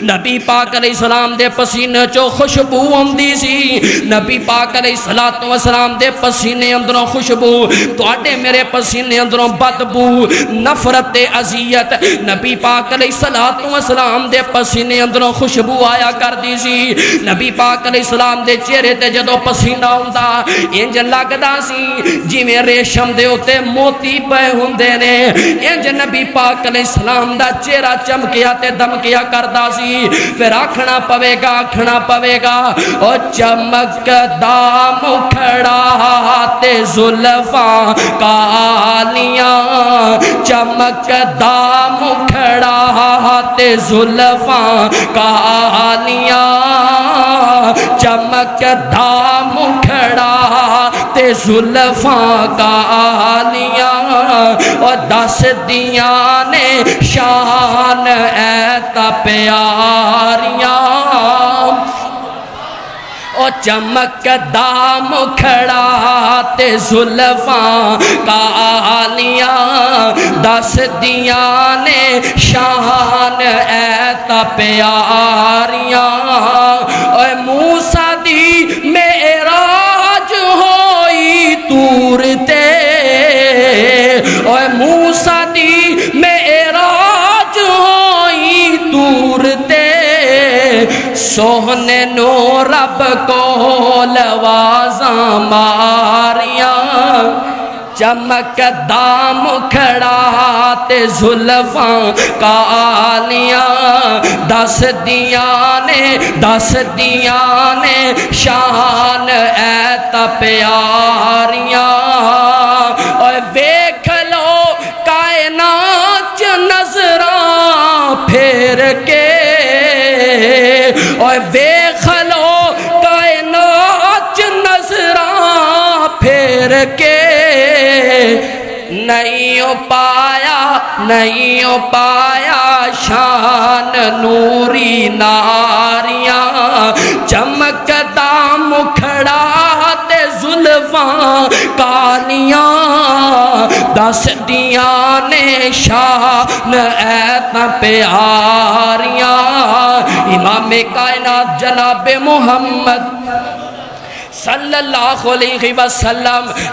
نبی پاک علیہ السلام دے پسینے چو خوشبو آندی سی نبی پاک علیہ السلام دے پسینے اندروں خوشبو تواڈے میرے پسینے اندروں بدبو نفرت اذیت نبی پاک علیہ السلام دے پسینے اندروں خوشبو آیا کر دی سی نبی پاک علیہ السلام دے چہرے تے جدو پسینہ ہوندا انج لگدا سی جویں ریشم دے اوتے موتی پے ہوندے نے انج نبی پاک علیہ السلام دا چہرہ چمکیا تے دمکیا کردا سی پھر آکھنا پوے گا او چمکدا مکھڑا تے زلفاں کالیاں چمکدا مکھڑا تے زلفاں کالیاں چمکدا مکھڑا تے زلفاں کالیاں اور دس دیاں نے شان ایتا پیاریاں او چمکدا مکھڑا تے زلفاں کالیاں دس دیاں نے شان ایتا پیاریاں اے موسیٰ دی معراج ہوئی تور تے اے موسیٰ دی معراج ہوئی تور تے سوہنے نو رب کو لوازاں ماریاں چمکدا مکھڑا تے زلفاں کالیاں دس دیاں نے شان ایتا پیاریاں اور ویکھ لو کائنات نظراں پھیر کے اور ویکھ لو کائنات نظراں پھیر کے نہیں پایا شان نوری ناریاں چمکدا مکھڑا تے زلفاں کالیاں دس دیاں نے شان ایتا پیاریاں امام کائنات جناب محمد صلی اللہ علیہ وسلم